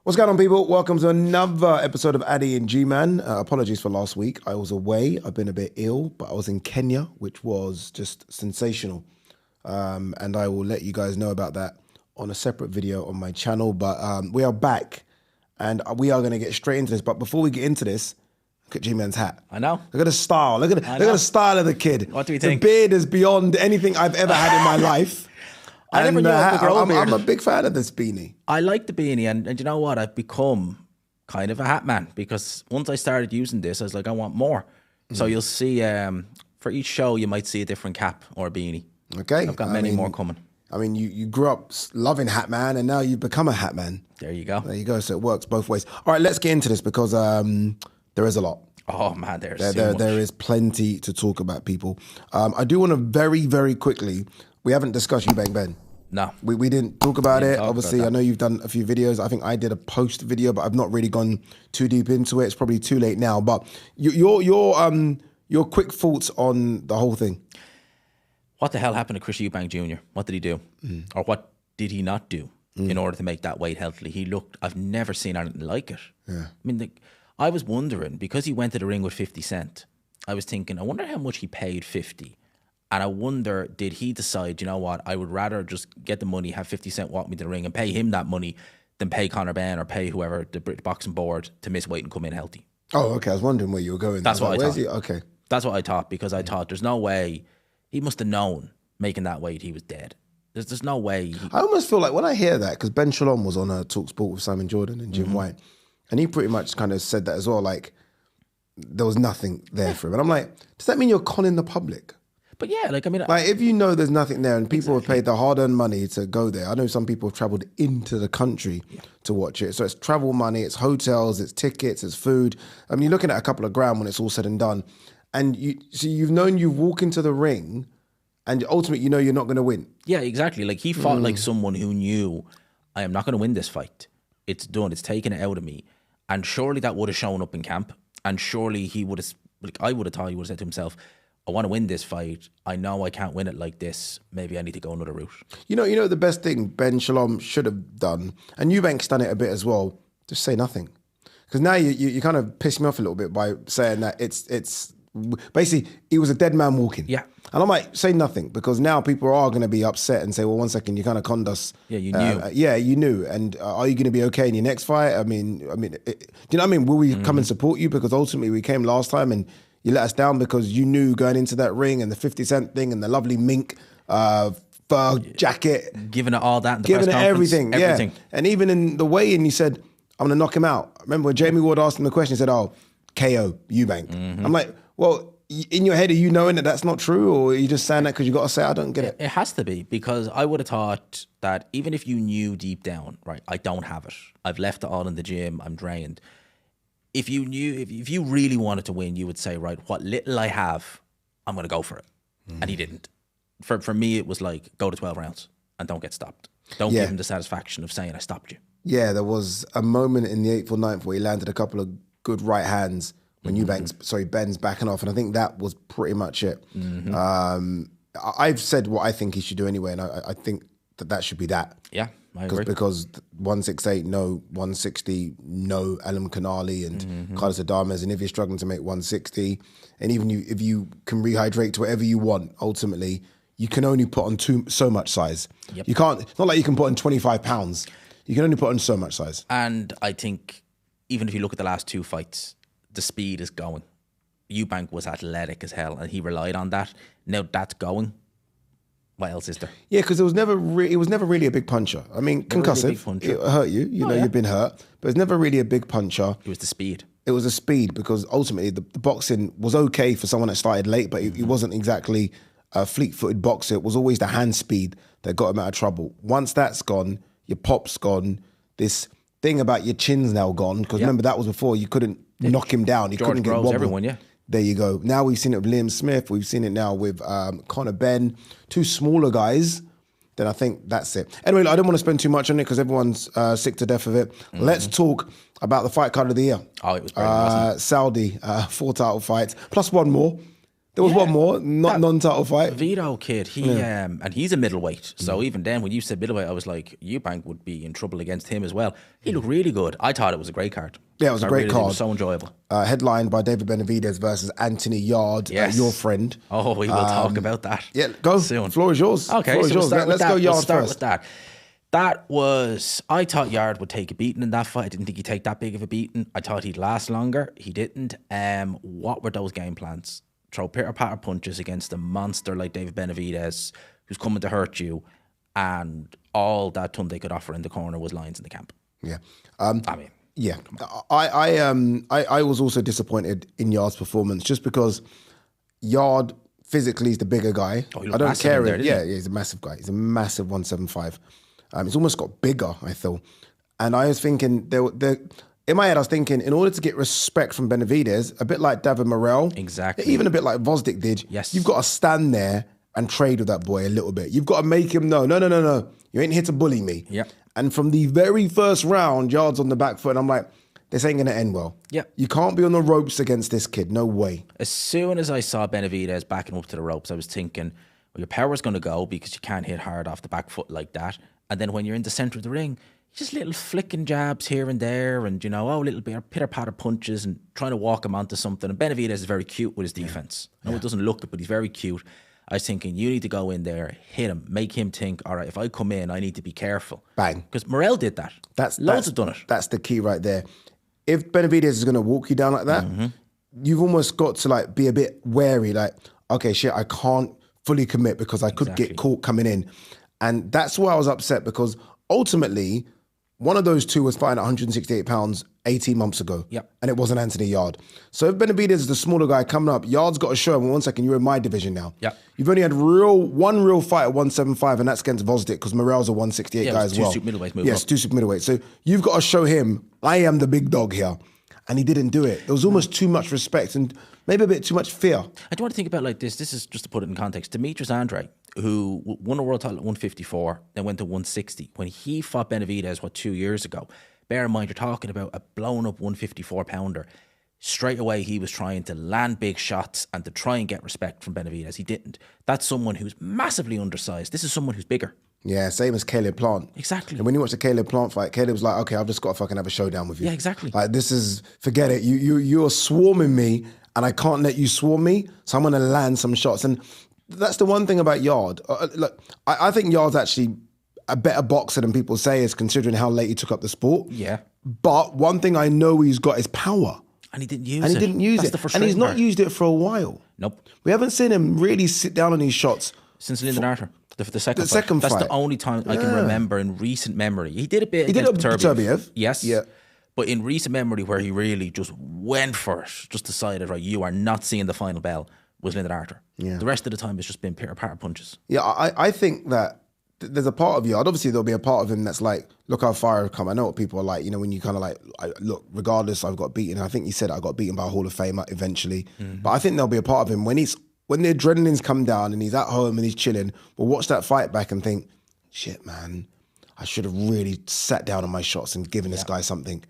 What's going on, people? Welcome to another episode of Ade Gman. Apologies for last week. I was away. I've been a bit ill, but I was in Kenya, which was just sensational. And I will let you guys know about that on a separate video on my channel. But we are back, and we are going to get straight into this. But before we get into this, look at G-Man's hat. I know. Look at the style. Look at the style of the kid. What do you think? The beard is beyond anything I've ever had in my life. I never knew I could grow a beard. I'm a big fan of this beanie. I like the beanie, and you know what? I've become kind of a hat man because once I started using this, I was like, I want more. So you'll see, for each show, you might see a different cap or a beanie. Okay. I've got many more coming. I mean, you grew up loving hat man, and now you've become a hat man. There you go. There you go. So it works both ways. All right, let's get into this because there is a lot. Oh, man, there is plenty to talk about, people. I do want to very, very quickly, we haven't discussed Eubank Ben. No. We didn't talk about it. Obviously, about I know you've done a few videos. I think I did a post video, but I've not really gone too deep into it. It's probably too late now. But your quick thoughts on the whole thing. What the hell happened to Chris Eubank Jr.? What did he do? Or what did he not do in order to make that weight healthily? I've never seen anything like it. Yeah. I mean, I was wondering, because he went to the ring with 50 Cent, I was thinking, I wonder how much he paid 50. And I wonder, did he decide, you know what, I would rather just get the money, have 50 Cent walk me to the ring and pay him that money than pay Conor Ben or pay whoever, the British boxing board, to miss weight and come in healthy. Oh, okay. I was wondering where you were going. That's what I thought. Okay. That's what I thought, because I thought there's no way, he must have known making that weight he was dead. There's no way. I almost feel like when I hear that, because Ben Shalom was on a Talk Sport with Simon Jordan and Jim White, and he pretty much kind of said that as well, like there was nothing there for him. And I'm like, does that mean you're conning the public? But yeah, like, I mean, like if you know there's nothing there and people have paid the hard-earned money to go there. I know some people have traveled into the country to watch it. So it's travel money, it's hotels, it's tickets, it's food. I mean, you're looking at a couple of grand when it's all said and done. And you've known you walk into the ring and ultimately you know you're not going to win. Yeah, exactly. Like he fought like someone who knew, I am not going to win this fight. It's done. It's taken it out of me. And surely that would have shown up in camp. And surely he would have, like I would have thought he would have said to himself, I want to win this fight. I know I can't win it like this. Maybe I need to go another route. You know the best thing Ben Shalom should have done, and Eubank's done it a bit as well, just say nothing. Because now you kind of pissed me off a little bit by saying that it's basically, he was a dead man walking. Yeah. And I'm like, say nothing, because now people are going to be upset and say, well, 1 second, you kind of conned us. Yeah, you knew. You knew. And are you going to be okay in your next fight? I mean, do you know what I mean? Will we come and support you? Because ultimately we came last time and you let us down because you knew going into that ring and the 50 Cent thing and the lovely mink fur jacket. Giving it all that in the giving press it everything. Everything. Yeah. And even in the weigh-in, you said, I'm going to knock him out. I remember when Jamie Ward asked him the question, he said, oh, KO, Eubank. I'm like, well, in your head, are you knowing that that's not true, or are you just saying that because you got to say, I don't get it? It has to be, because I would have thought that even if you knew deep down, right, I don't have it. I've left it all in the gym. I'm drained. If you knew, if you really wanted to win, you would say, right, what little I have, I'm going to go for it. And he didn't. For me, it was like, go to 12 rounds and don't get stopped. Don't give him the satisfaction of saying, I stopped you. Yeah, there was a moment in the 8th or 9th where he landed a couple of good right hands when Ben's backing off. And I think that was pretty much it. I've said what I think he should do anyway, and I think that should be that. Yeah, I agree. Because 168, no. 160, no. Alam Kanali and Carlos Adames. And if you're struggling to make 160, and even if you can rehydrate to whatever you want, ultimately, you can only put on so much size. Yep. You can't, it's not like you can put on 25 pounds. You can only put on so much size. And I think even if you look at the last two fights, the speed is going. Eubank was athletic as hell, and he relied on that. Now that's going. What else is there? Yeah, because it was never really a big puncher. I mean, concussive. Really it hurt you. You know, you've been hurt, but it's never really a big puncher. It was the speed. It was the speed, because ultimately the boxing was okay for someone that started late, but it wasn't exactly a fleet-footed boxer. It was always the hand speed that got him out of trouble. Once that's gone, your pop's gone. This thing about your chin's now gone, because remember that was before you couldn't knock him down. You couldn't get wobbled. Everyone, yeah. There you go. Now we've seen it with Liam Smith. We've seen it now with Conor Ben. Two smaller guys. Then I think that's it. Anyway, I don't want to spend too much on it because everyone's sick to death of it. Let's talk about the fight card of the year. Oh, it was brilliant, wasn't it? Saudi, 4 title fights, plus one more. There was one more non-title fight. Vito kid, and he's a middleweight. So even then, when you said middleweight, I was like, Eubank would be in trouble against him as well. He looked really good. I thought it was a great card. Yeah, it was a great card. It was so enjoyable. Headlined by David Benavidez versus Anthony Yarde, your friend. Oh, we will talk about that. Yeah, go. Soon. Floor is yours. Okay, so let's go Yarde first. With that. That was, I thought Yarde would take a beating in that fight. I didn't think he'd take that big of a beating. I thought he'd last longer. He didn't. What were those game plans? Throw pitter-patter punches against a monster like David Benavidez, who's coming to hurt you, and all that Tunde could offer in the corner was lines in the camp. Yeah. Yeah. I was also disappointed in Yarde's performance just because Yarde physically is the bigger guy. I don't care. He's a massive guy. He's a massive 175. He's almost got bigger, I thought. And I was thinking, in my head, I was thinking, in order to get respect from Benavidez, a bit like David Morrell, exactly, even a bit like Vosdick did, you've got to stand there and trade with that boy a little bit. You've got to make him know, no, you ain't here to bully me. Yep. And from the very first round, Yarde's on the back foot, and I'm like, this ain't going to end well. Yep. You can't be on the ropes against this kid. No way. As soon as I saw Benavidez backing up to the ropes, I was thinking, well, your power's going to go because you can't hit hard off the back foot like that. And then when you're in the centre of the ring, just little flicking jabs here and there and, little bit pitter-patter punches and trying to walk him onto something. And Benavidez is very cute with his defence. I know it doesn't look it, but he's very cute. I was thinking, you need to go in there, hit him, make him think, all right, if I come in, I need to be careful. Bang. Because Morrell did that. Loads have done it. That's the key right there. If Benavidez is going to walk you down like that, you've almost got to be a bit wary. Like, okay, shit, I can't fully commit because I could get caught coming in. And that's why I was upset because ultimately, one of those two was fighting at 168 pounds 18 months ago. Yep. And it wasn't Anthony Yarde. So if Benavidez is the smaller guy coming up, Yarde's got to show him, 1 second, you're in my division now. Yep. You've only had one real fight at 175, and that's against Vosdick because Morrell's a 168 guy as well. Two super middleweights. Yes, 2 super middleweights. So you've got to show him, I am the big dog here. And he didn't do it. There was almost too much respect and maybe a bit too much fear. I do want to think about it like this. This is just to put it in context. Demetrius Andrade, who won a world title at 154, then went to 160. When he fought Benavidez, 2 years ago, bear in mind, you're talking about a blown up 154 pounder. Straight away, he was trying to land big shots and to try and get respect from Benavidez. He didn't. That's someone who's massively undersized. This is someone who's bigger. Yeah, same as Caleb Plant. Exactly. And when you watch the Caleb Plant fight, Caleb was like, okay, I've just got to fucking have a showdown with you. Yeah, exactly. Like, this is, forget it. You're swarming me and I can't let you swarm me, so I'm going to land some shots. And that's the one thing about Yarde. Look, I think Yarde's actually a better boxer than people say is considering how late he took up the sport. Yeah. But one thing I know he's got is power. And he didn't use it. And he's not used it for a while. Nope. We haven't seen him really sit down on these shots. Since Lyndon Arthur. The second fight. That's the only time I can remember in recent memory. He did a bit. He did it with Turbiev. Yes. Yeah. But in recent memory, where he really just went for it, just decided, right, you are not seeing the final bell, was Lyndon Arthur. Yeah. The rest of the time, it's just been pitter-patter punches. Yeah, I think that there's a part of Yarde. Obviously, there'll be a part of him that's like, look how far I've come. I know what people are like, when you kind of like, look, regardless, I've got beaten. I think he said I got beaten by a Hall of Famer eventually. Mm-hmm. But I think there'll be a part of him when the adrenaline's come down and he's at home and he's chilling, we'll watch that fight back and think, shit, man, I should have really sat down on my shots and given this guy something.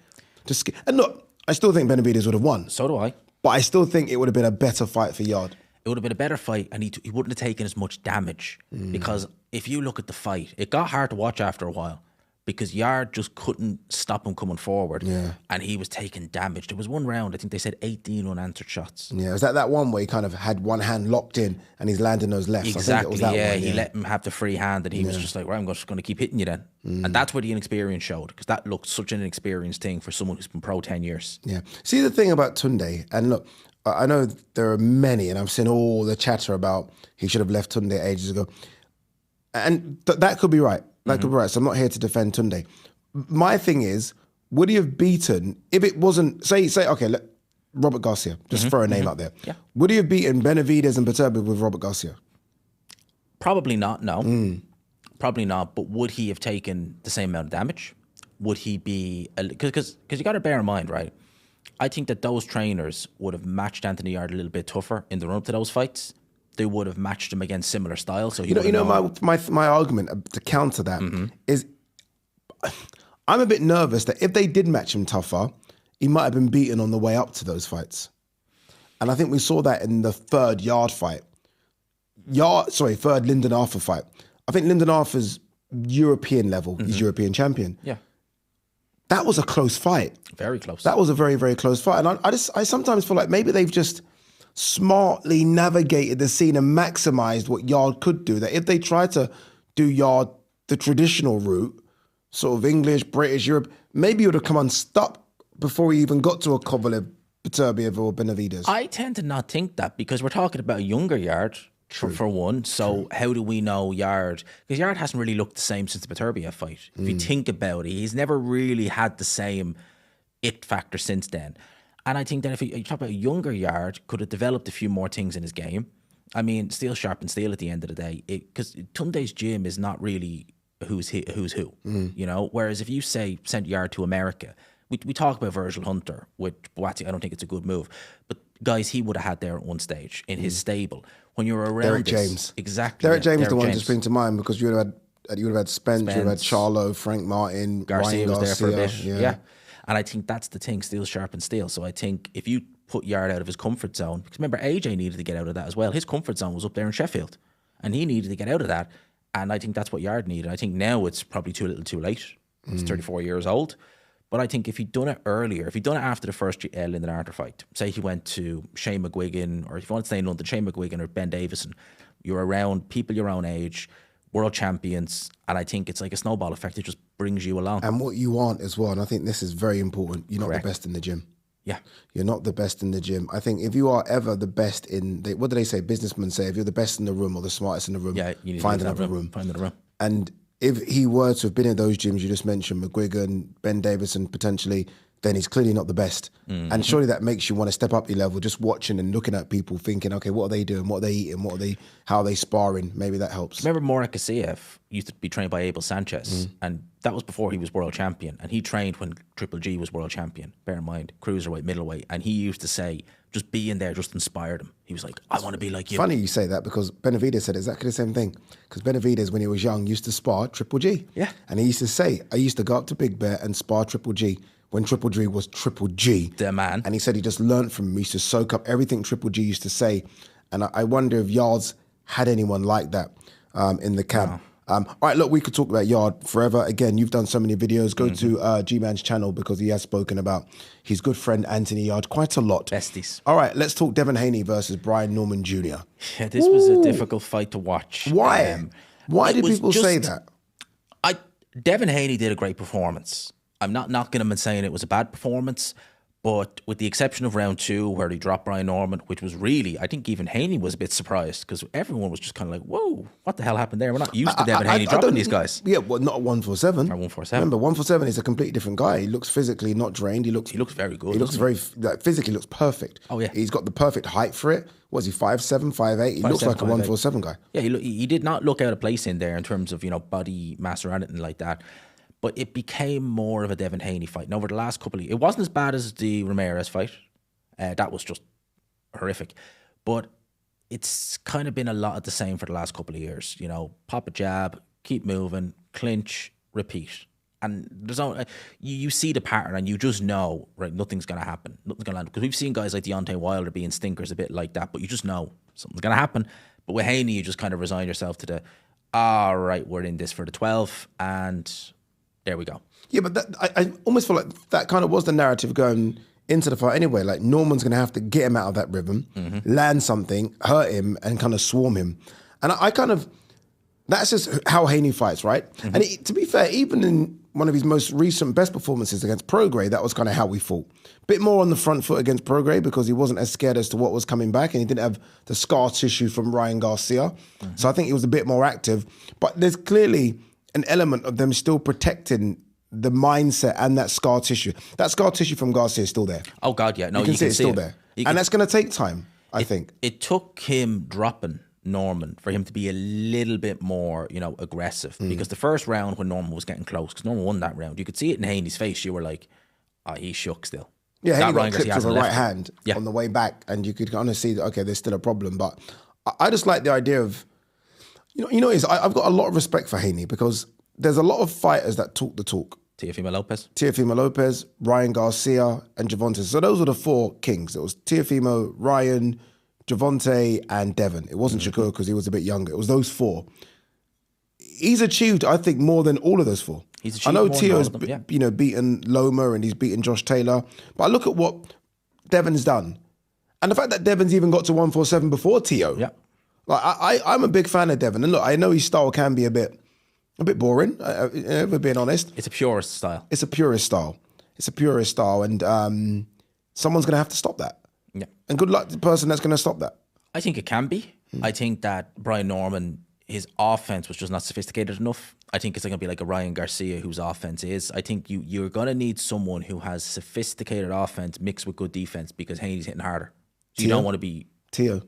And look, I still think Benavidez would have won. So do I. But I still think it would have been a better fight for Yarde. It would have been a better fight and he wouldn't have taken as much damage. Because if you look at the fight, it got hard to watch after a while. Because Yarde just couldn't stop him coming forward. Yeah. And he was taking damage. There was one round, I think they said 18 unanswered shots. Yeah, was that one where he kind of had one hand locked in and he's landing those lefts? Exactly, I think it was that one, he let him have the free hand and he was just like, right, I'm just going to keep hitting you then. And that's where the inexperience showed, because that looked such an inexperienced thing for someone who's been pro 10 years. Yeah. See, the thing about Tunde, and look, I know there are many, and I've seen all the chatter about he should have left Tunde ages ago. And that could be right. That could be right. So I'm not here to defend Tunde. My thing is, would he have beaten, if it wasn't, say, okay, Robert Garcia, just throw a name out there. Yeah. Would he have beaten Benavidez and Viterbi with Robert Garcia? Probably not, no. Probably not, but would he have taken the same amount of damage? Would he be, because you got to bear in mind, right? I think that those trainers would have matched Anthony Yarde a little bit tougher in the run up to those fights. They would have matched him against similar styles. So my argument to counter that is, I'm a bit nervous that if they did match him tougher, he might have been beaten on the way up to those fights. And I think we saw that in the third Yarde fight. Third Lyndon Arthur fight. I think Lyndon Arthur's European level, he's European champion. Yeah. That was a close fight. Very close. That was a very, very close fight. And I sometimes feel like maybe they've just smartly navigated the scene and maximized what Yarde could do. That if they try to do Yarde the traditional route, sort of English, British, Europe, maybe he would have come unstuck before he even got to a Kovalev, Beterbiev or Benavidez. I tend to not think that because we're talking about a younger Yarde, for one. So how do we know Yarde? Because Yarde hasn't really looked the same since the Beterbiev fight. If you think about it, he's never really had the same it factor since then. And I think that if you talk about a younger Yarde, could have developed a few more things in his game. I mean, steel sharpens steel at the end of the day. Because Tunde's gym is not really who's who, you know? Whereas if you say sent Yarde to America, we talk about Virgil Hunter with Boati. I don't think it's a good move. But guys he would have had there at one stage in his stable. When you were around Derek James. Exactly. Derek James, the one to spring to mind because you would have had Spence, you would have had Charlo, Frank Martin, Garcia Ryan was there for a bit. Yeah. And I think that's the thing, steel sharpens steel. So I think if you put Yarde out of his comfort zone, because remember AJ needed to get out of that as well. His comfort zone was up there in Sheffield and he needed to get out of that. And I think that's what Yarde needed. I think now it's probably too little too late. He's 34 years old. But I think if he'd done it earlier, if he'd done it after the first Lyndon Arthur fight, say he went to Shane McGuigan, or if you want to stay in London, Shane McGuigan or Ben Davison, you're around people your own age, world champions, and I think it's like a snowball effect. It just brings you along. And what you want as well, and I think this is very important, you're not the best in the gym. Yeah. You're not the best in the gym. I think if you are ever the best in, what do they say? Businessmen say, if you're the best in the room or the smartest in the room, you need find to another room. Find another room. And if he were to have been in those gyms you just mentioned, McGuigan, Ben Davison potentially, then he's clearly not the best. And surely that makes you want to step up your level, just watching and looking at people thinking, okay, what are they doing? What are they eating? How are they sparring? Maybe that helps. Remember Morak Kasiev used to be trained by Abel Sanchez, and that was before he was world champion. And he trained when Triple G was world champion, bear in mind, cruiserweight, middleweight. And he used to say, just being there just inspired him. He was like, I want to be like you. Funny you say that because Benavidez said exactly the same thing. Because Benavidez, when he was young, used to spar Triple G. Yeah. And he used to say, I used to go up to Big Bear and spar Triple G when Triple G was Triple G. The man. And he said he just learned from him. He used to soak up everything Triple G used to say. And I wonder if Yarde's had anyone like that in the camp. Wow. All right, look, we could talk about Yarde forever. Again, you've done so many videos. Go to G-Man's channel because he has spoken about his good friend Anthony Yarde quite a lot. Besties. All right, let's talk Devin Haney versus Brian Norman Jr. Yeah, this was a difficult fight to watch. Why? Why did people say that? Devin Haney did a great performance. I'm not knocking him and saying it was a bad performance, but with the exception of round 2 where he dropped Brian Norman, which was really, I think even Haney was a bit surprised because everyone was just kind of like, whoa, what the hell happened there? We're not used to Devin Haney dropping these guys. Yeah, well, not at 147. Or 147. Remember, 147 is a completely different guy. He looks physically not drained. He looks very good. He looks very, physically looks perfect. Oh, yeah. He's got the perfect height for it. Was he 5'7", 5'8"? He looks like a 147 guy. Yeah, he did not look out of place in there in terms of, body mass or anything like that. But it became more of a Devin Haney fight. And over the last couple of years, it wasn't as bad as the Ramirez fight. That was just horrific. But it's kind of been a lot of the same for the last couple of years. Pop a jab, keep moving, clinch, repeat. And there's you see the pattern and you just know, right, nothing's going to happen. Nothing's going to happen. Because we've seen guys like Deontay Wilder being stinkers a bit like that, but you just know something's going to happen. But with Haney, you just kind of resign yourself to all right, we're in this for the 12, and there we go. Yeah, but I almost feel like that kind of was the narrative going into the fight anyway. Like Norman's going to have to get him out of that rhythm, land something, hurt him, and kind of swarm him. And I kind of, that's just how Haney fights, right? And to be fair, even in one of his most recent best performances against Prograis, that was kind of how we fought. Bit more on the front foot against Prograis because he wasn't as scared as to what was coming back and he didn't have the scar tissue from Ryan Garcia. So I think he was a bit more active. But there's clearly an element of them still protecting the mindset and that scar tissue. That scar tissue from Garcia is still there. Oh, God, yeah. No, you can see it's still there. And that's going to take time, I think. It took him dropping Norman for him to be a little bit more, aggressive. Because the first round when Norman was getting close, because Norman won that round, you could see it in Haney's face. You were like, he's shook still. Yeah, Haney got clipped with a right hand on the way back, and you could kind of see that, okay, there's still a problem. But I just like the idea of, I've got a lot of respect for Haney because there's a lot of fighters that talk the talk. Teofimo Lopez. Teofimo Lopez, Ryan Garcia, and Gervonta. So those were the 4 kings. It was Teofimo, Ryan, Gervonta, and Devin. It wasn't Shakur because he was a bit younger. It was those 4. He's achieved, I think, more than all of those 4. He's achieved I know more Teo's, than all of them, you know, beaten Loma and he's beaten Josh Taylor, but I look at what Devin's done, and the fact that Devin's even got to 147 before Teo. Yeah. Like I'm a big fan of Devin, and look, I know his style can be a bit boring. If we're being honest, It's a purist style. it's a purist style. It's a purist style, and someone's going to have to stop that. Yeah. And good luck to the person that's going to stop that. I think it can be. I think that Brian Norman, his offense was just not sophisticated enough. I think it's going to be like a Ryan Garcia whose offense is. I think you're going to need someone who has sophisticated offense mixed with good defense because Haney's hitting harder. So you don't want to be... Teo.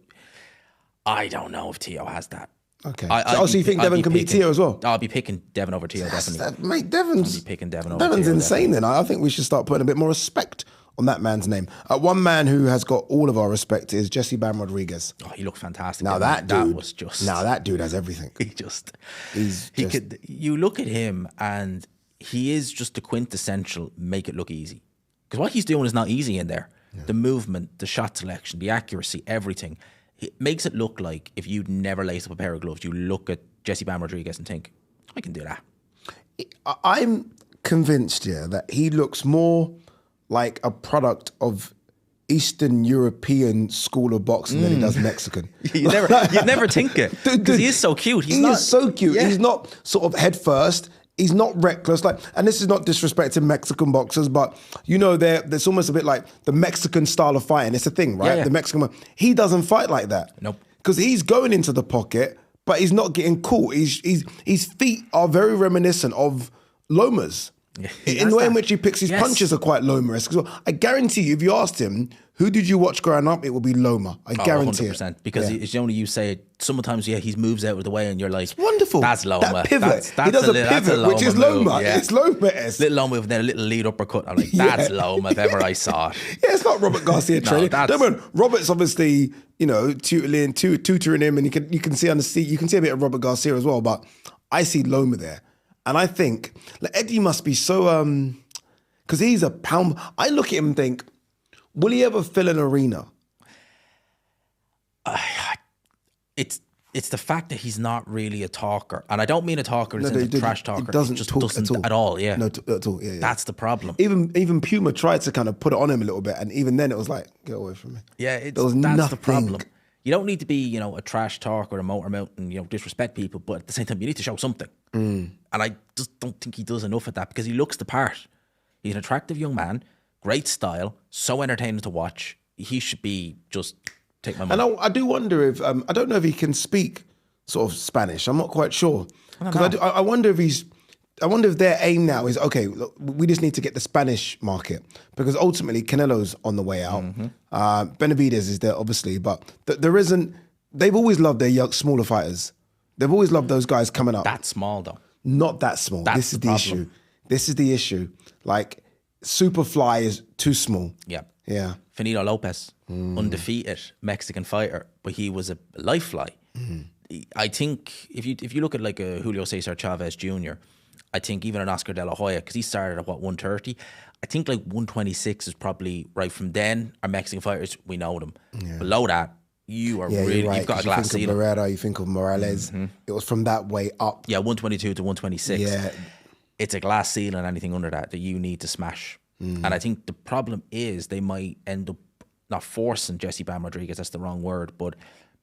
I don't know if Teo has that. Okay. So you think Devin can beat Teo as well? I'll be picking Devin over Teo, definitely. Mate, Devin's... I'll be picking Devin over Devin's Teo, insane then. I think we should start putting a bit more respect on that man's name. One man who has got all of our respect is Jesse Bam Rodriguez. Oh, he looked fantastic. Now that dude... was just... Now that dude has everything. You look at him and he is just the quintessential make it look easy. Because what he's doing is not easy in there. Yeah. The movement, the shot selection, the accuracy, everything. It makes it look like if you'd never laced up a pair of gloves, you look at Jesse Bam Rodriguez and think, I can do that. I'm convinced, that he looks more like a product of Eastern European school of boxing than he does Mexican. You'd never think it. Because he is so cute. He is so cute. Yeah. He's not sort of head first. He's not reckless. And this is not disrespecting Mexican boxers, but there's almost a bit like the Mexican style of fighting. It's a thing, right? Yeah. The Mexican one. He doesn't fight like that. Nope. Because he's going into the pocket, but he's not getting caught. His feet are very reminiscent of Loma's. In the way in which he picks his punches are quite Loma-esque. So I guarantee you, if you asked him, who did you watch growing up, it will be Loma. I guarantee 100%, it. Because it's only you say it. Sometimes, he moves out of the way and you're like, it's wonderful. That's Loma. That pivot. That's he does a pivot, which is Loma. Yeah. It's Loma-esque. Little Loma with a little lead uppercut. I'm like, that's Loma if ever I saw it. Yeah, it's not Robert Garcia training. Robert's obviously, tutoring him, and you can see a bit of Robert Garcia as well, but I see Loma there. And I think Eddie must be so because he's a pound. I look at him and think, will he ever fill an arena? It's the fact that he's not really a talker, and I don't mean a talker as in a trash talker. He doesn't talk at all. Yeah, no, at all. Yeah. That's the problem. Even Puma tried to kind of put it on him a little bit, and even then it was like, get away from me. Yeah, that's the problem. You don't need to be, a trash talk or a motor mouth and, disrespect people, but at the same time, you need to show something. And I just don't think he does enough of that because he looks the part. He's an attractive young man, great style, so entertaining to watch. He should be just take my money. And I do wonder if, I don't know if he can speak sort of Spanish. I'm not quite sure. Because I wonder if their aim now is, okay, look, we just need to get the Spanish market because ultimately Canelo's on the way out. Benavidez is there, obviously, but there isn't... They've always loved their young, smaller fighters. They've always loved those guys coming up. That small, though. Not that small. This is the issue. This is the issue. Like, Superfly is too small. Yeah. Yeah. Finito Lopez, undefeated Mexican fighter, but he was a life fly. I think if you look at like a Julio Cesar Chavez Jr., I think even an Oscar De La Hoya, because he started at 130. I think like 126 is probably right from then. Our Mexican fighters, we know them. Yeah. Below that, you are really right, you've got a glass ceiling. You think of Barrera, you think of Morales. It was from that way up. Yeah, 122 to 126. Yeah, it's a glass ceiling. Anything under that you need to smash. And I think the problem is they might end up not forcing Jesse Bam Rodriguez. That's the wrong word, but.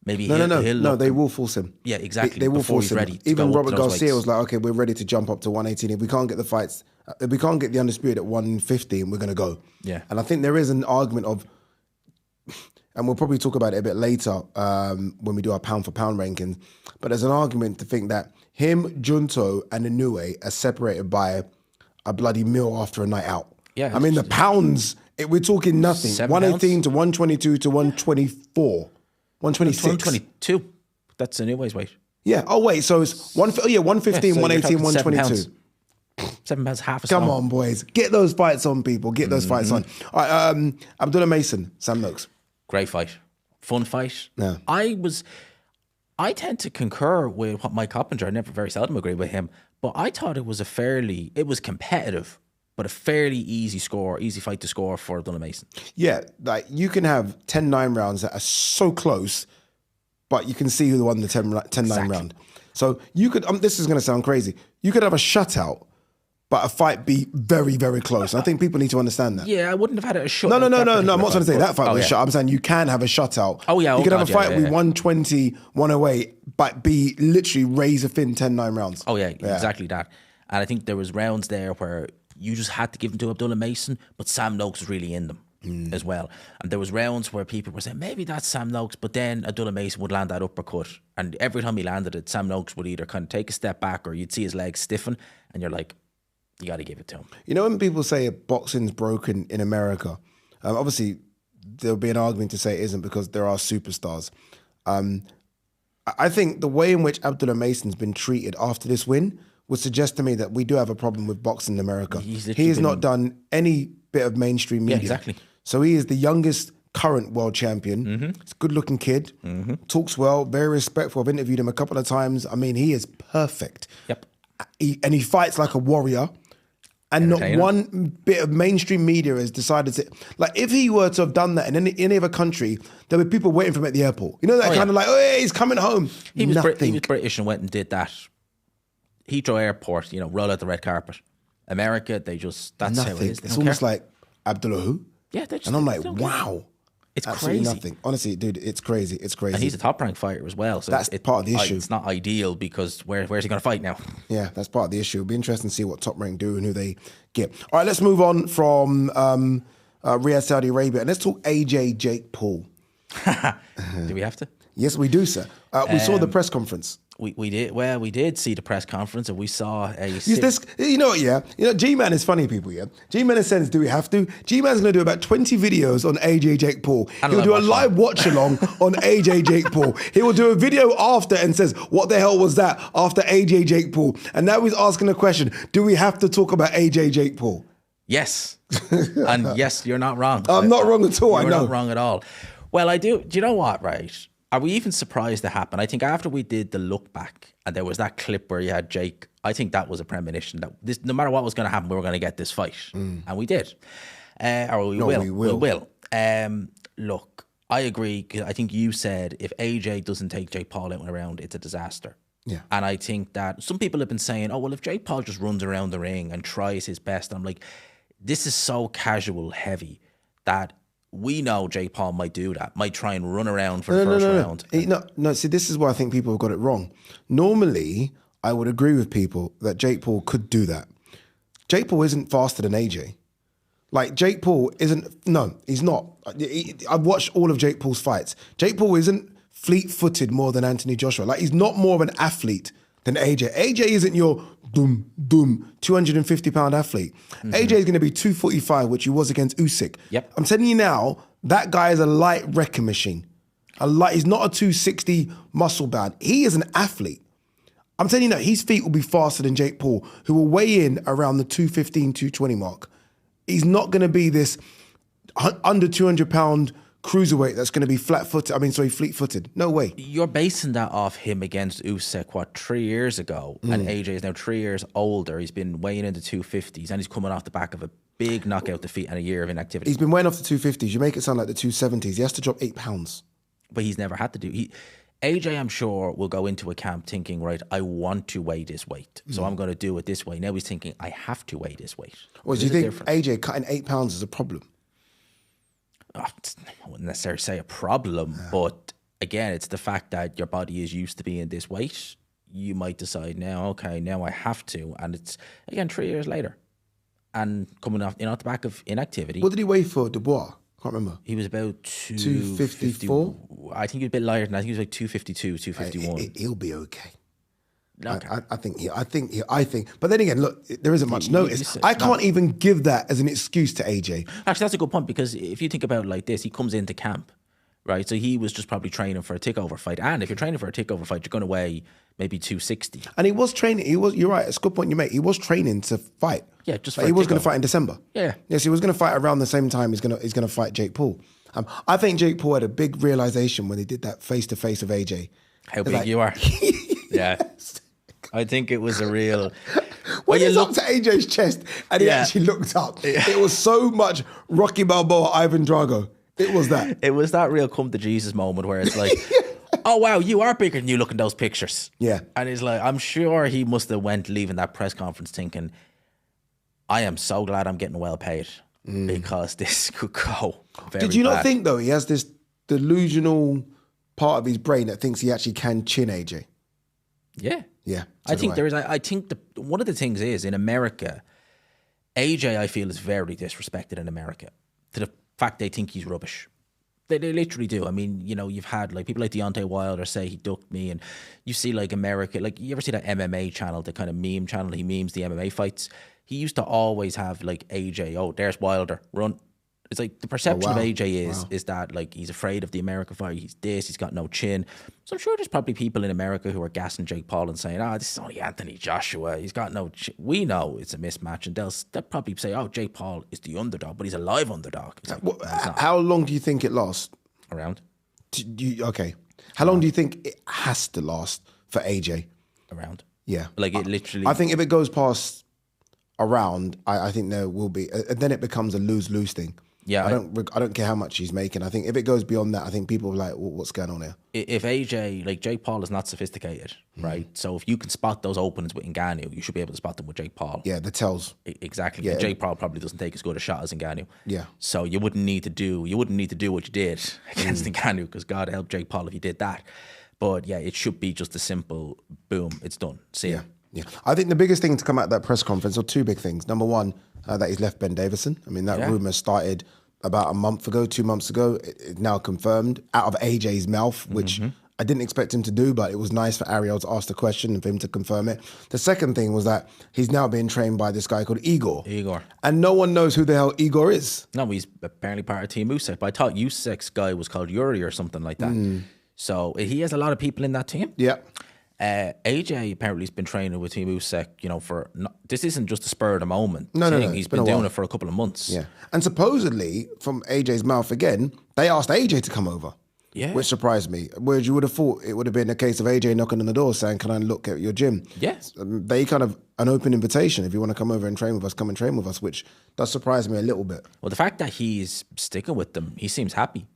Maybe no, they will force him. Yeah, exactly. They will force him. Ready even Robert Garcia was like, okay, we're ready to jump up to 118. If we can't get the fights, if we can't get the Undisputed at 150, and we're going to go. Yeah. And I think there is an argument of, and we'll probably talk about it a bit later when we do our pound for pound rankings, but there's an argument to think that him, Junto, and Inoue are separated by a bloody meal after a night out. Yeah. I mean, the pounds, we're talking nothing. 118 to 122 to 124. 126. 122. That's Inoue's weight. Yeah. Oh, wait. So it's 115, 118, 122. 7 pounds, half a Come stone. on, boys. Get those fights on, people. Get those fights on. All right, Abdullah Mason, Sam Noakes. Great fight. Fun fight. Yeah. I I tend to concur with what Mike Coppinger. I never very seldom agree with him, but I thought it was it was competitive, but a fairly easy fight to score for Abdullah Mason. Yeah, like you can have 10-9 rounds that are so close, but you can see who won the 10-9 round. So you could, this is going to sound crazy, you could have a shutout, but a fight be very, very close. I think people need to understand that. Yeah, I wouldn't have had it a shutout. No. I'm not trying to say that fight was a shutout. I'm saying you can have a shutout. Oh, yeah. You could have a fight with 120, 108, but be literally razor thin 10-9 rounds. Oh, yeah, exactly that. And I think there was rounds there where you just had to give them to Abdullah Mason, but Sam Noakes was really in them as well. And there was rounds where people were saying, maybe that's Sam Noakes, but then Abdullah Mason would land that uppercut. And every time he landed it, Sam Noakes would either kind of take a step back or you'd see his legs stiffen, and you're like, you got to give it to him. You know when people say boxing's broken in America, obviously there'll be an argument to say it isn't because there are superstars. I think the way in which Abdullah Mason's been treated after this win would suggest to me that we do have a problem with boxing in America. He has not done any bit of mainstream media. Yeah, exactly. So he is the youngest current world champion. He's a good-looking kid, talks well, very respectful. I've interviewed him a couple of times. I mean, he is perfect. Yep. And he fights like a warrior. And not one bit of mainstream media has decided to... Like, if he were to have done that in any other country, there would be people waiting for him at the airport. You know, that kind of like, oh, yeah, he's coming home. He was British and went and did that. Heathrow Airport, roll out the red carpet. America, that's nothing. How it is. It's almost like, Abdullah who? Yeah, and I'm like, wow. It's absolutely crazy. Nothing. Honestly, dude, it's crazy. It's crazy. And he's a top-ranked fighter as well. So that's part of the issue. It's not ideal because where's he going to fight now? Yeah, that's part of the issue. It'll be interesting to see what top rank do and who they get. All right, let's move on from Riyadh, Saudi Arabia, and let's talk AJ Jake Paul. Do we have to? Yes, we do, sir. We saw the press conference. We did. Well, we did see the press conference, and we saw a. You know what? Yeah, G-Man is funny, people. Yeah, G-Man says, "Do we have to?" G-Man's going to do about 20 videos on AJ Jake Paul. He'll do a live watch along on AJ Jake Paul. He will do a video after and says, "What the hell was that?" After AJ Jake Paul, and now he's asking the question: do we have to talk about AJ Jake Paul? Yes, and yes, you're not wrong. I'm not wrong at all. You're not wrong at all. Well, I do. Do you know what? Right. Are we even surprised that happened? I think after we did the look back and there was that clip where you had Jake, I think that was a premonition that no matter what was going to happen, we were going to get this fight. And we did. We will. Look, I agree. 'Cause I think you said if AJ doesn't take Jake Paul out and around, it's a disaster. Yeah. And I think that some people have been saying, oh, well, if Jake Paul just runs around the ring and tries his best, I'm like, this is so casual heavy that we know Jake Paul might do that, might try and run around for the first round. No, see, this is why I think people have got it wrong. Normally, I would agree with people that Jake Paul could do that. Jake Paul isn't faster than AJ. Like, Jake Paul isn't... No, he's not. I've watched all of Jake Paul's fights. Jake Paul isn't fleet-footed more than Anthony Joshua. Like, he's not more of an athlete than AJ. AJ isn't your... boom, 250-pound athlete. AJ is going to be 245, which he was against Usyk. Yep. I'm telling you now, that guy is a light wrecking machine. He's not a 260 muscle bound. He is an athlete. I'm telling you now, his feet will be faster than Jake Paul, who will weigh in around the 215, 220 mark. He's not going to be this under 200-pound cruiserweight that's going to be fleet-footed. No way. You're basing that off him against Usyk, 3 years ago? And AJ is now 3 years older. He's been weighing into 250s and he's coming off the back of a big knockout defeat and a year of inactivity. He's been weighing off the 250s. You make it sound like the 270s. He has to drop 8 pounds. But he's never had to do... AJ, I'm sure, will go into a camp thinking, right, I want to weigh this weight, so I'm going to do it this way. Now he's thinking, I have to weigh this weight. Well, do you think AJ cutting 8 pounds is a problem? I wouldn't necessarily say a problem, but again, it's the fact that your body is used to being this weight. You might decide now, okay, now I have to. And it's, again, 3 years later. And coming off, the back of inactivity. What did he weigh for Dubois? Can't remember. He was about 254. I think he was a bit lighter than that. I think he was like 252, 251. He'll be okay. Okay. I think. But then again, look, there isn't much notice. I can't even give that as an excuse to AJ. Actually, that's a good point, because if you think about it like this, he comes into camp, right? So he was just probably training for a takeover fight. And if you're training for a takeover fight, you're going to weigh maybe 260. And he was training. You're right. It's a good point you make. He was training to fight. Yeah, just he was going to fight in December. Yeah. Yes, he was going to fight around the same time he's going to fight Jake Paul. I think Jake Paul had a big realization when he did that face-to-face of AJ. How big you are. Yeah. I think it was a real... When he looked at AJ's chest and he actually looked up, it was so much Rocky Balboa, Ivan Drago. It was that. It was that real come to Jesus moment where it's like, oh, wow, you are bigger than you look in those pictures. Yeah. And he's like, I'm sure he must have went leaving that press conference thinking, I am so glad I'm getting well paid because this could go very Did you not bad. think, though, he has this delusional part of his brain that thinks he actually can chin AJ? Yeah. Yeah. I think there is. I think one of the things is in America, AJ, I feel, is very disrespected in America to the fact they think he's rubbish. They literally do. I mean, you know, you've had like people like Deontay Wilder say he ducked me, and you see like America, like you ever see that MMA channel, the kind of meme channel, he memes the MMA fights. He used to always have like AJ, oh, there's Wilder, run. It's like the perception of AJ is that like he's afraid of the American fight. He's this. He's got no chin. So I'm sure there's probably people in America who are gassing Jake Paul and saying, "Oh, this is only Anthony Joshua. He's got no chin." We know it's a mismatch, and they'll probably say, "Oh, Jake Paul is the underdog, but he's a live underdog." It's like, how long do you think it lasts? Around. Okay. How long do you think it has to last for AJ? Around. Yeah. Like it literally. I think if it goes past around, I think there will be. Then it becomes a lose-lose thing. Yeah, I don't care how much he's making. I think if it goes beyond that, I think people are like, what's going on here? If AJ, like Jake Paul is not sophisticated, right? So if you can spot those openings with Ngannou, you should be able to spot them with Jake Paul. Yeah, the tells. Exactly. Yeah. And Jake Paul probably doesn't take as good a shot as Ngannou. Yeah. So you wouldn't need to do what you did against Ngannou, because God help Jake Paul if you did that. But yeah, it should be just a simple boom, it's done. See ya. Yeah. I think the biggest thing to come out of that press conference, or two big things. Number one, that he's left Ben Davison. I mean, that rumor started about a month ago, 2 months ago. It's now confirmed out of AJ's mouth, which I didn't expect him to do, but it was nice for Ariel to ask the question and for him to confirm it. The second thing was that he's now being trained by this guy called Igor. And no one knows who the hell Igor is. No, he's apparently part of Team Usyk, but I thought Usyk's guy was called Yuri or something like that. So he has a lot of people in that team. Yeah. AJ apparently has been training with Team Usyk, you know, this isn't just a spur of the moment No. He's been doing it for a couple of months. Yeah. And supposedly, from AJ's mouth again, they asked AJ to come over. Yeah. Which surprised me. Whereas you would have thought it would have been a case of AJ knocking on the door saying, can I look at your gym? Yes. They kind of an open invitation. If you want to come over and train with us, come and train with us, which does surprise me a little bit. Well, the fact that he's sticking with them, he seems happy.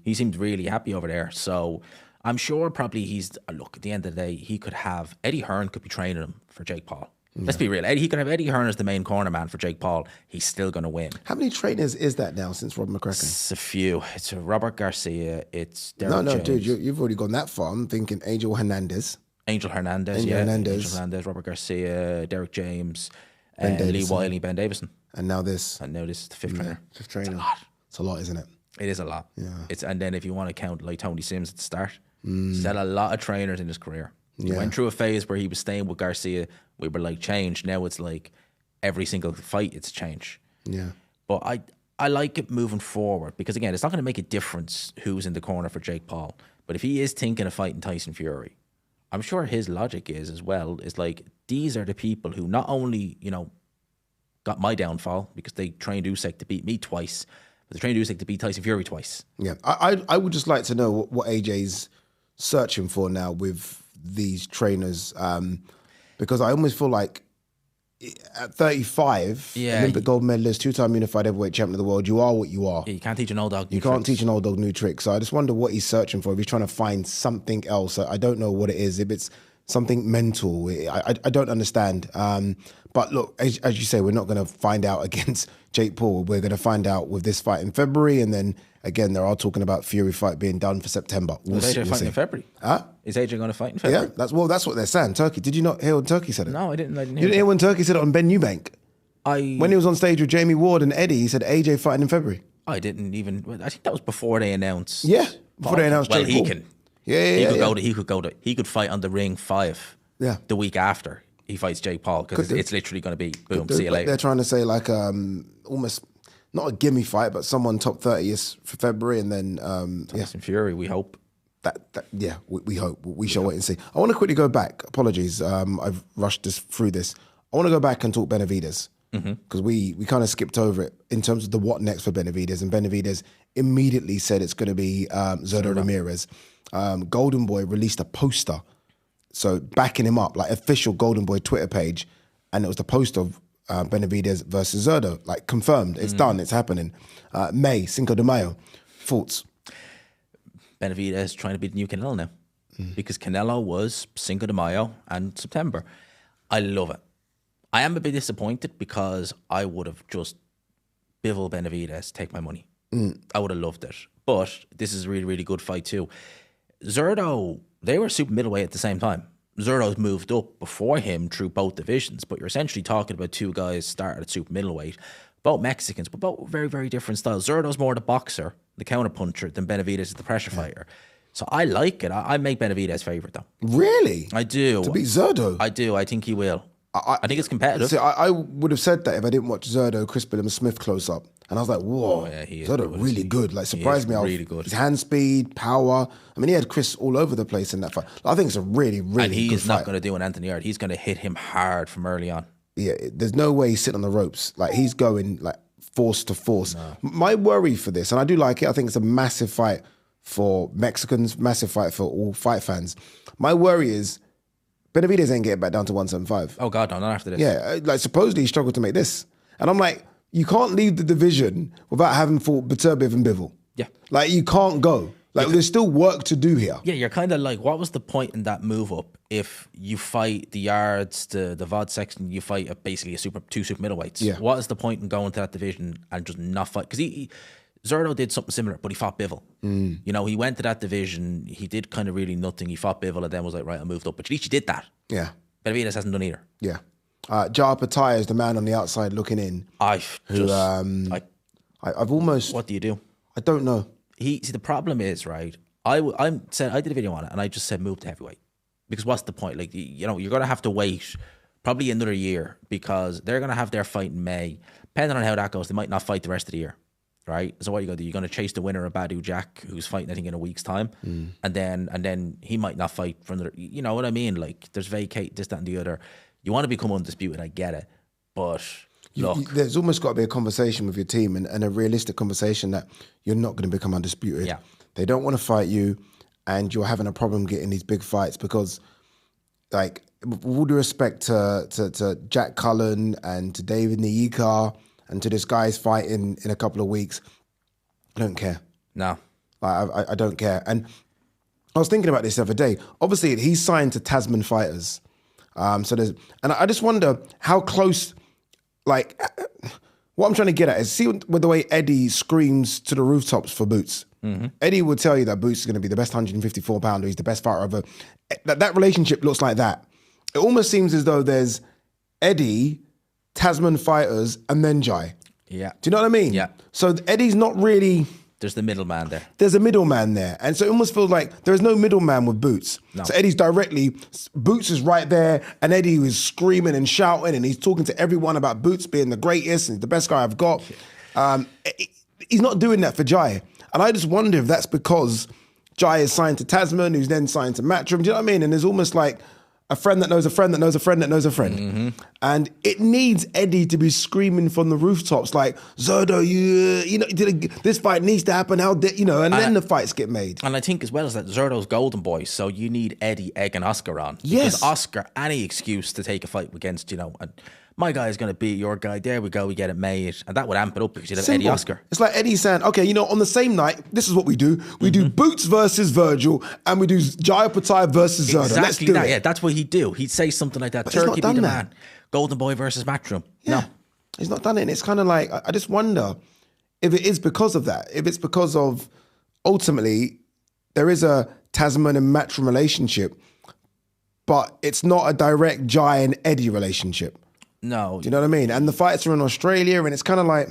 He seems really happy over there. So I'm sure probably look, at the end of the day, he could have, Eddie Hearn could be training him for Jake Paul. Let's be real. He could have Eddie Hearn as the main corner man for Jake Paul. He's still going to win. How many trainers is that now since Rob McCracken? It's a few. It's Robert Garcia. It's Derek James. Dude, you've already gone that far. I'm thinking Angel Hernandez. Angel Hernandez, Robert Garcia, Derek James, Lee Wiley, Ben Davison. And now this. And now this is the fifth trainer. Fifth trainer. It's a lot. It's a lot, isn't it? It is a lot. Yeah. And then if you want to count like Tony Sims at the start, he's had a lot of trainers in his career. He went through a phase where he was staying with Garcia. We were like, change. Now it's like every single fight, it's change. Yeah. But I like it moving forward because, again, it's not going to make a difference who's in the corner for Jake Paul. But if he is thinking of fighting Tyson Fury, I'm sure his logic is as well, is like, these are the people who not only, you know, got my downfall because they trained Usyk to beat me twice, but they trained Usyk to beat Tyson Fury twice. Yeah. I would just like to know what AJ's searching for now with these trainers, because I almost feel like at 35, Olympic gold medalist, two-time unified heavyweight champion of the world, you are what you are. Yeah, you can't teach an old dog You can't teach an old dog new tricks. So I just wonder what he's searching for. If he's trying to find something else, I don't know what it is. If it's something mental, I don't understand. But look, as you say, we're not going to find out against Jake Paul. We're going to find out with this fight in February, and then again, they are talking about Fury fight being done for September. Is AJ fighting in February? Huh? Is AJ going to fight in February? Yeah, that's what they're saying. Turkey. Did you not hear when Turkey said it? No, I didn't. You didn't hear when Turkey said it on Ben Eubank? When he was on stage with Jamie Ward and Eddie, he said AJ fighting in February. I didn't even. I think that was before they announced. Yeah, before they announced. Well, Jake he Paul. can. Yeah. He could fight on the ring 5. Yeah. The week after he fights Jake Paul, because it's literally going to be boom. See you later. They're trying to say like almost not a gimme fight, but someone top 30 is for February, and then Tyson Fury. We hope. We hope. We shall wait and see. I want to quickly go back. Apologies, I've rushed through this. I want to go back and talk Benavidez, because we kind of skipped over it in terms of the what next for Benavidez, and Benavidez immediately said it's going to be Zurdo Ramirez. Golden Boy released a poster, so backing him up, like official Golden Boy Twitter page, and it was the poster of Benavidez versus Zerdo, like confirmed, it's done, it's happening. Cinco de Mayo. Thoughts? Benavidez trying to beat the new Canelo now, because Canelo was Cinco de Mayo and September. I love it. I am a bit disappointed because I would have just bivel Benavidez, take my money. I would have loved it. But this is a really, really good fight too. Zerdo, they were super middleweight at the same time. Zerdo's moved up before him through both divisions, but you're essentially talking about two guys started at super middleweight, both Mexicans, but both very, very different styles. Zerdo's more the boxer, the counterpuncher, than Benavidez is the pressure fighter. So I like it. I make Benavidez favourite though. Really? I do. To beat Zerdo? I do. I think he will. I think it's competitive. See, I would have said that if I didn't watch Zerdo, Chris Smith close up. And I was like, whoa, Zerdo really good. Like, surprised me. Really good. His hand speed, power. I mean, he had Chris all over the place in that fight. I think it's a really, really good fight. And he's not going to do an Anthony Yarde. He's going to hit him hard from early on. Yeah, there's no way he's sitting on the ropes. Like, he's going, like, force to force. No. My worry for this, and I do like it, I think it's a massive fight for Mexicans, massive fight for all fight fans. My worry is Benavidez ain't getting back down to 175. Oh, God, no, not after this. Yeah, like, supposedly he struggled to make this. And I'm like, you can't leave the division without having fought Beterbiev and Bivol. Yeah. Like, you can't go. Like, there's still work to do here. Yeah, you're kind of like, what was the point in that move up if you fight the Yardes, the VOD section, you fight basically two super middleweights? Yeah. What is the point in going to that division and just not fight? Because Zerdo did something similar, but he fought Bivol. You know, he went to that division, he did kind of really nothing. He fought Bivol and then was like, right, I moved up. But at least he did that. Yeah. Benavidez hasn't done either. Yeah. Opetaia is the man on the outside looking in. I've almost... What do you do? I don't know. See, the problem is, right, I did a video on it and I just said move to heavyweight. Because what's the point? Like, you know, you're going to have to wait probably another year because they're going to have their fight in May. Depending on how that goes, they might not fight the rest of the year, right? So what are you going to do? You're going to chase the winner of Badu Jack, who's fighting, I think, in a week's time. And then he might not fight for another, you know what I mean? Like, there's vacate, this, that, and the other. You want to become undisputed, I get it. But look, there's almost got to be a conversation with your team and a realistic conversation that you're not going to become undisputed. Yeah. They don't want to fight you and you're having a problem getting these big fights because, like, with all due respect to Jack Cullen and to David Nyika and to this guy's fighting in a couple of weeks, I don't care. No. I don't care. And I was thinking about this the other day. Obviously, he's signed to Tasman Fighters. And I just wonder how close, like, what I'm trying to get at is see with the way Eddie screams to the rooftops for Boots. Eddie would tell you that Boots is going to be the best 154 pounder. He's the best fighter ever. That relationship looks like that. It almost seems as though there's Eddie, Tasman Fighters, and then Jai. Yeah. Do you know what I mean? Yeah. So Eddie's not really... There's the middleman there. There's a middleman there. And so it almost feels like there is no middleman with Boots. No. So Eddie's directly, Boots is right there, and Eddie is screaming and shouting, and he's talking to everyone about Boots being the greatest and the best guy I've got. He's not doing that for Jai. And I just wonder if that's because Jai is signed to Tasman, who's then signed to Matchroom. Do you know what I mean? And there's almost like a friend that knows a friend that knows a friend that knows a friend. And it needs Eddie to be screaming from the rooftops like, Zerdo, you know, this fight needs to happen, and then the fights get made. And I think as well as that, Zerdo's golden boy, so you need Eddie egging Oscar on. Yes. Because Oscar, any excuse to take a fight against, my guy is going to beat your guy. There we go, we get it made. And that would amp it up because you'd have Eddie Oscar. It's like Eddie saying, okay, on the same night, this is what we do. We do Boots versus Virgil, and we do Jai Opetaia versus Zerdo. Exactly. Let's do it. Yeah, that's what he'd do. He'd say something like that. But Turkey be the man. Golden boy versus Matchroom. Yeah. No. He's not done it. And it's kind of like, I just wonder if it is because of that. If it's because of, ultimately, there is a Tasman and Matchroom relationship, but it's not a direct Jai and Eddie relationship. No. Do you know what I mean? And the fights are in Australia, and it's kind of like,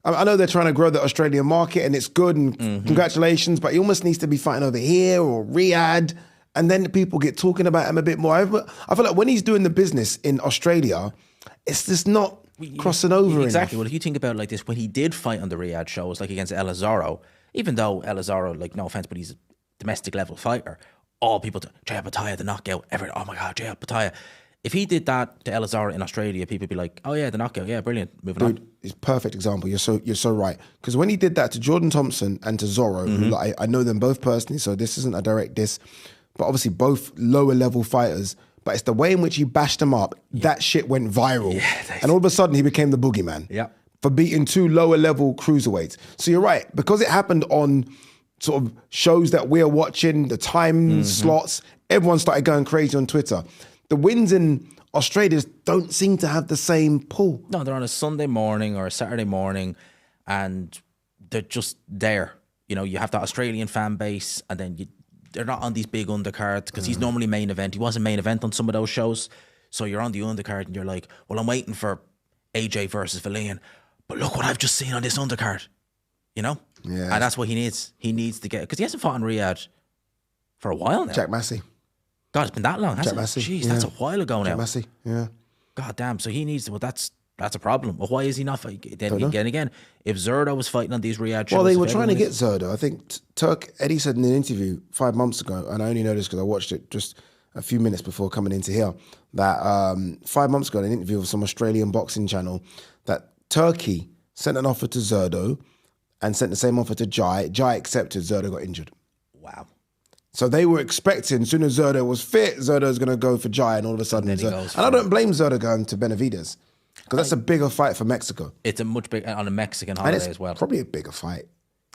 I know they're trying to grow the Australian market, and it's good, and congratulations, but he almost needs to be fighting over here or Riyadh, and then people get talking about him a bit more. I feel like when he's doing the business in Australia, it's just not crossing over Exactly. enough. Well, if you think about it like this, when he did fight on the Riyadh shows, like against Elizaro, even though Elizaro, like, no offense, but he's a domestic level fighter, all people, Jai Opetaia, the knockout, oh my God, Jai Opetaia. If he did that to Elazar in Australia, people would be like, oh yeah, the knockout, yeah, brilliant, moving on. It's a perfect example. You're so right. Because when he did that to Jordan Thompson and to Zorro, who, like, I know them both personally, so this isn't a direct diss, but obviously both lower level fighters. But it's the way in which he bashed them up. That shit went viral, and all of a sudden he became the boogeyman. Yeah. For beating 2 lower level cruiserweights. So you're right, because it happened on sort of shows that we're watching, the time slots, everyone started going crazy on Twitter. The wins in Australia don't seem to have the same pull. No, they're on a Sunday morning or a Saturday morning, and they're just there. You know, you have that Australian fan base, and then they're not on these big undercards because he's normally main event. He wasn't main event on some of those shows. So you're on the undercard and you're like, well, I'm waiting for AJ versus Villian, but look what I've just seen on this undercard. You know? Yeah. And that's what he needs. He needs to get, because he hasn't fought in Riyadh for a while now. Jack Massey. God, it's been that long, hasn't it? Jeez, that's a while ago now. Jack Massey, yeah. God damn. So he needs to, well, that's a problem. Well, why is he not fighting? Then again, if Zerdo was fighting on these Riyadh shows. Well, they were trying to get Zerdo. I think Eddie said in an interview 5 months ago, and I only know this because I watched it just a few minutes before coming into here, that 5 months ago in an interview with some Australian boxing channel, that Turkey sent an offer to Zerdo and sent the same offer to Jai. Jai accepted, Zerdo got injured. Wow. So they were expecting, as soon as Zerdo was fit, Zerdo's going to go for Jai, and all of a sudden... And I don't blame Zerdo going to Benavidez, because that's a bigger fight for Mexico. It's a much bigger, on a Mexican holiday as well. Probably a bigger fight.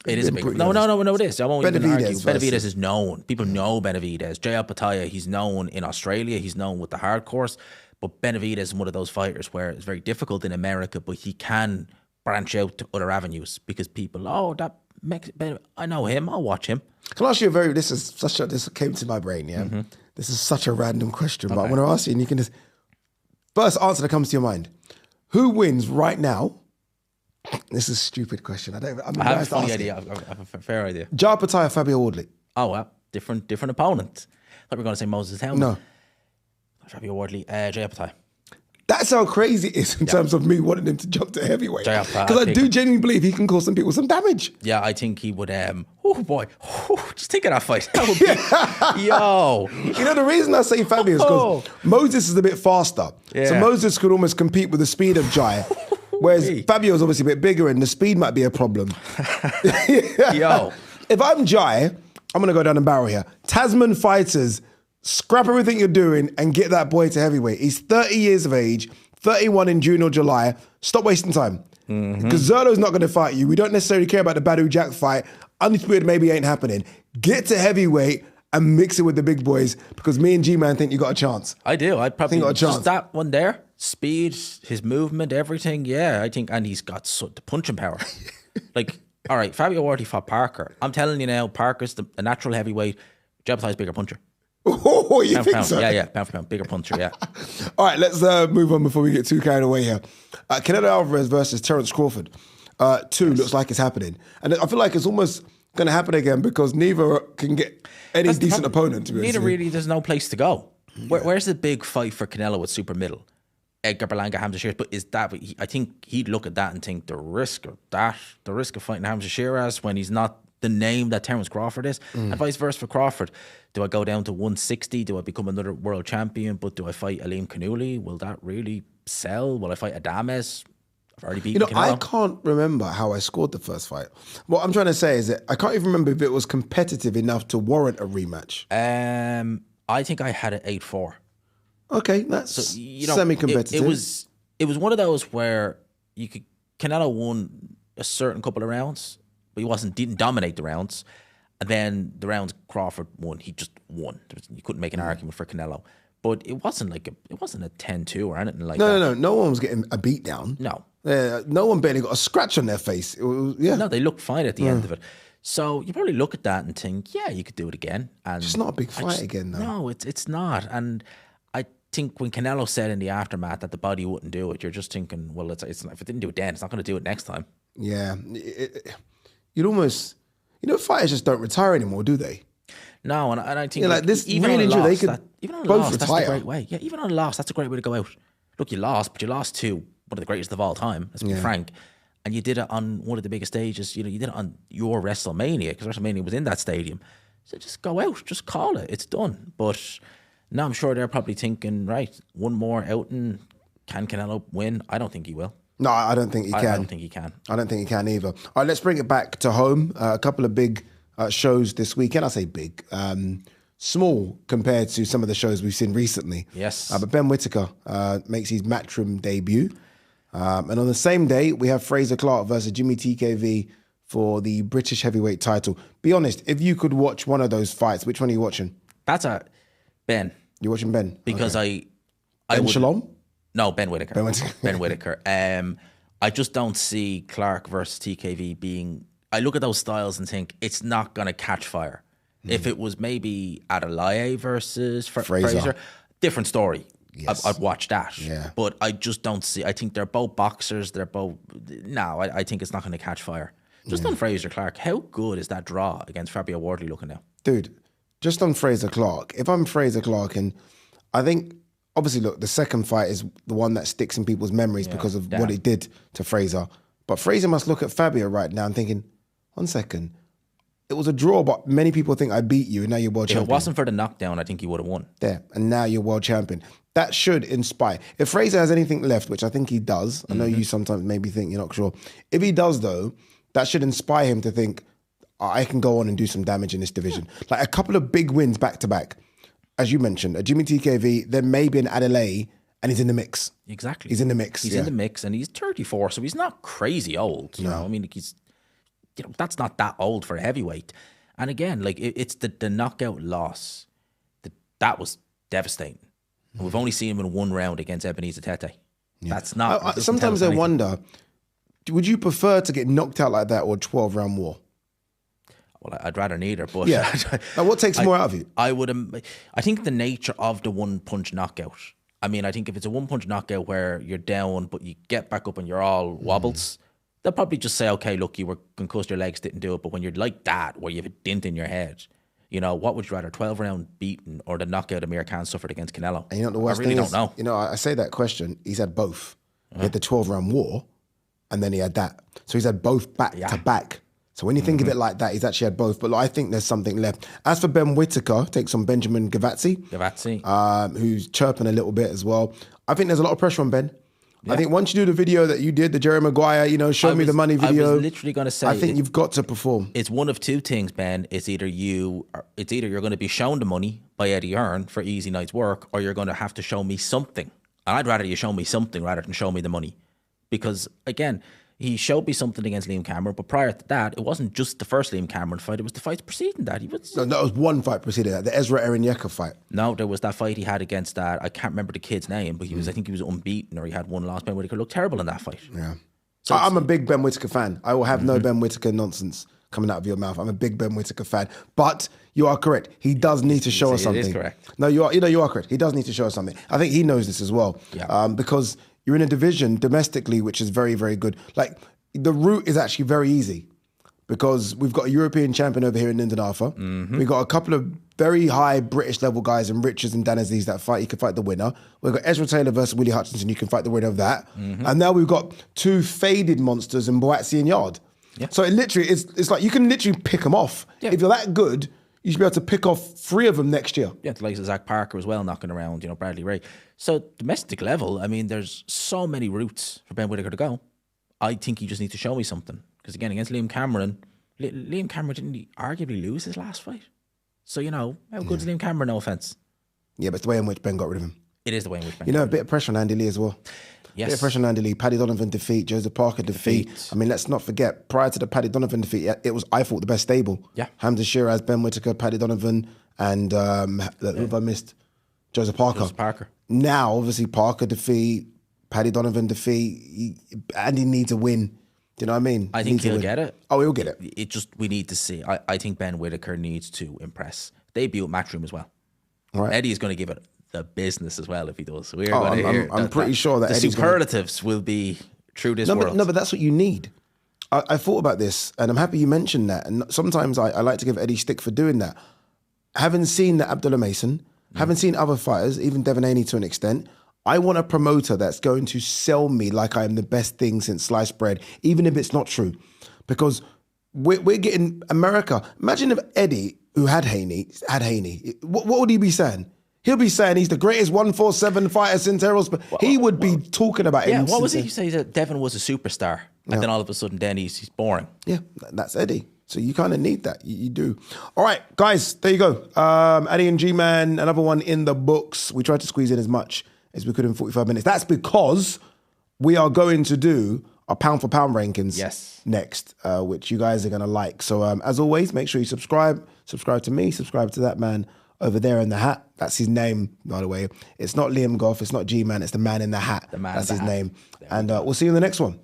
It is a big... No, it is. I won't even argue. Benavidez is known. People know Benavidez. Jay Opetaia, he's known in Australia. He's known with the hardcores. But Benavidez is one of those fighters where it's very difficult in America, but he can branch out to other avenues because people, I know him, I'll watch him. Can I ask you this came to my brain, yeah? This is such a random question, but I'm going to ask you, and you can just... First answer that comes to your mind. Who wins right now? This is a stupid question. I have a funny idea. I have a fair idea. Jai Opetaia, Fabio Wardley. Oh, well, different opponent. I thought we were going to say Moses Helmet. No. Fabio Wardley, Jai Opetaia. That's how crazy it is in terms of me wanting him to jump to heavyweight. Because I do genuinely believe he can cause some people some damage. Yeah, I think he would. Oh boy, just think of that fight. That would be, yo. You know, the reason I say Fabio is because Moses is a bit faster. Yeah. So Moses could almost compete with the speed of Jai. Whereas Fabio is obviously a bit bigger and the speed might be a problem. Yo. If I'm Jai, I'm going to go down the barrel here. Tasman fighters, scrap everything you're doing and get that boy to heavyweight. He's 30 years of age, 31 in June or July. Stop wasting time. Because Zerdo's not going to fight you. We don't necessarily care about the Badu Jack fight. Undisputed maybe ain't happening. Get to heavyweight and mix it with the big boys because me and G-Man think you got a chance. I do. I'd probably got a chance. Just that one there, speed, his movement, everything. Yeah, I think, and he's got the punching power. Like, all right, Fabio Wardley fought Parker. I'm telling you now, Parker's a natural heavyweight. Jai Opetaia's bigger puncher. Oh, you pound think pound. so? Yeah, pound for pound, bigger puncher, yeah. All right, let's move on before we get too carried away here. Canelo Alvarez versus Terence Crawford. Looks like it's happening. And I feel like it's almost going to happen again because neither can get any decent opponent, to be honest. Neither really, there's no place to go. Where's the big fight for Canelo with super middle? Edgar Berlanga, Hamza Sheeraz, but is that, I think he'd look at that and think the risk of fighting Hamza Sheeraz when he's not the name that Terence Crawford is, and vice versa for Crawford. Do I go down to 160? Do I become another world champion? But do I fight Aleem Kanuli? Will that really sell? Will I fight Adames? I've already beaten Canelo. I can't remember how I scored the first fight. What I'm trying to say is that I can't even remember if it was competitive enough to warrant a rematch. I think I had it 8-4. Okay, that's semi-competitive. It was one of those where Canelo won a certain couple of rounds, but he didn't dominate the rounds. And then the rounds Crawford won, he just won. You couldn't make an argument for Canelo. But it wasn't a 10-2 or anything like that. No. No one was getting a beat down. No. No one barely got a scratch on their face. No, they looked fine at the end of it. So you probably look at that and think, yeah, you could do it again. And it's not a big fight again, though. No, it's not. And I think when Canelo said in the aftermath that the body wouldn't do it, you're just thinking, well, it's if it didn't do it then, it's not going to do it next time. Yeah. You'd almost... fighters just don't retire anymore, do they? No, and I think like this even real injury, they could both retire. That's a great way. Yeah, even on a loss, that's a great way to go out. Look, you lost, but you lost to one of the greatest of all time, let's be frank. And you did it on one of the biggest stages. You did it on your WrestleMania, because WrestleMania was in that stadium. So just go out, just call it. It's done. But No, I'm sure they're probably thinking, right, one more outing. Can Canelo win? I don't think he will. No, I don't think he can. I don't think he can. I don't think he can either. All right, let's bring it back to home. A couple of big shows this weekend. I say big. Small compared to some of the shows we've seen recently. Yes. But Ben Whitaker makes his Matchroom debut. And on the same day, we have Fraser Clark versus Jimmy TKV for the British heavyweight title. Be honest, if you could watch one of those fights, which one are you watching? That's a Ben. You're watching Ben? Because okay. I Ben would, Shalom? No, Ben Whitaker. Ben Whitaker. Ben Whitaker. I just don't see Clark versus TKV being... I look at those styles and think it's not going to catch fire. If it was maybe Ade versus Fraser, different story. Yes. I'd watch that. Yeah. But I just don't see... I think they're both boxers. They're both... No, I think it's not going to catch fire. Just on Fraser Clark, how good is that draw against Fabio Wardley looking now? Dude, just on Fraser Clark, if I'm Fraser Clark, and I think, obviously, look, the second fight is the one that sticks in people's memories because of what it did to Fraser. But Fraser must look at Fabio right now and thinking, 1 second, it was a draw, but many people think I beat you, and now you're world champion. If it wasn't for the knockdown, I think he would have won. There, and now you're world champion. That should inspire. If Fraser has anything left, which I think he does, I know you sometimes maybe think you're not sure. If he does, though, that should inspire him to think, I can go on and do some damage in this division. Like a couple of big wins back to back. As you mentioned, a Jimmy TKV, then maybe an Adelaide, and he's in the mix. Exactly. He's in the mix. He's in the mix, and he's 34, so he's not crazy old. You know, I mean, he's, that's not that old for a heavyweight. And again, like it's the knockout loss that was devastating. And we've only seen him in one round against Ebenezer Tete. That's not. Sometimes I wonder, would you prefer to get knocked out like that or a 12-round war? Well, I'd rather neither. But yeah, what takes more out of you? I think the nature of the one-punch knockout. I mean, I think if it's a one-punch knockout where you're down, but you get back up and you're all wobbles, they'll probably just say, okay, look, you were concussed, your legs didn't do it. But when you're like that, where you have a dent in your head, you know, what would you rather, 12-round beaten or the knockout Amir Khan suffered against Canelo? And you know the worst thing is, you know, I say that question, he's had both. He had the 12-round war, and then he had that. So he's had both back to back. So when you think of it like that, he's actually had both. But I think there's something left. As for Ben Whitaker, takes on Benjamin Gavazzi, who's chirping a little bit as well. I think there's a lot of pressure on Ben. Yeah. I think once you do the video that you did, the Jerry Maguire, you know, show me the money video. I was literally going to say, I think you've got to perform. It's one of two things, Ben. It's either you're going to be shown the money by Eddie Hearn for easy night's work, or you're going to have to show me something. And I'd rather you show me something rather than show me the money, because again, he showed me something against Liam Cameron, but prior to that, it wasn't just the first Liam Cameron fight, it was the fights preceding that. No, that was one fight preceding that, the Ezra Erenyeka fight. No, there was that fight he had against that, I can't remember the kid's name, but I think he was unbeaten, or he had one loss. Ben Whitaker looked terrible in that fight. Yeah. So I'm a big Ben Whitaker fan. I will have no Ben Whitaker nonsense coming out of your mouth. I'm a big Ben Whitaker fan. But you are correct. He does need to show us something. It is correct. No, you are correct. He does need to show us something. I think he knows this as well. Yeah. Because you're in a division domestically, which is very, very good. Like, the route is actually very easy because we've got a European champion over here in Lyndon Arthur. We've got a couple of very high British level guys in Richards and Dan Aziz that fight. You can fight the winner. We've got Ezra Taylor versus Willie Hutchinson. You can fight the winner of that. And now we've got two faded monsters in Boazzi and Yarde. Yeah. So it literally, it's like you can literally pick them off. Yeah. If you're that good, you should be able to pick off 3 of them next year. Yeah, the likes of Zach Parker as well, knocking around, you know, Bradley Ray. So domestic level, I mean, there's so many routes for Ben Whitaker to go. I think he just needs to show me something. Because again, against Liam Cameron didn't he arguably lose his last fight? So, you know, how good is Liam Cameron, no offence? Yeah, but it's the way in which Ben got rid of him. It is the way in which Ben got rid of him. A bit of pressure on Andy Lee as well. Yes. A bit of pressure on Andy Lee. Paddy Donovan defeat, Joseph Parker defeat. I mean, let's not forget, prior to the Paddy Donovan defeat, it was, I thought, the best stable. Yeah. Hamza Shiraz, Ben Whitaker, Paddy Donovan, and who have I missed? Joseph Parker. Now, obviously, Parker defeat, Paddy Donovan defeat. Andy needs a win. Do you know what I mean? I think he'll get it. Oh, he'll get it. It just, we need to see. I think Ben Whitaker needs to impress. Debut at Matchroom as well. All right. Eddie is going to give it the business as well if he does. We're going to hear. I'm pretty sure that the Eddie's superlatives will be through this world. But that's what you need. I thought about this, and I'm happy you mentioned that. And sometimes I like to give Eddie stick for doing that. Having seen the Abdullah Mason, having seen other fighters, even Devin Haney to an extent, I want a promoter that's going to sell me like I am the best thing since sliced bread, even if it's not true. Because we're getting America. Imagine if Eddie, who had Haney, what would he be saying? He'll be saying he's the greatest 147 fighter since Errol's. But he would be talking about him. Yeah, what was it? You say that Devin was a superstar, and then all of a sudden, then he's boring. Yeah, that's Eddie. So you kind of need that. You do. All right, guys, there you go. Ade and G-Man, another one in the books. We tried to squeeze in as much as we could in 45 minutes. That's because we are going to do our pound for pound rankings next, which you guys are going to like. So as always, make sure you subscribe to me, subscribe to that man over there in the hat. That's his name, by the way. It's not Liam Goff, it's not G-Man, it's the man in the hat. That's his name. And we'll see you in the next one.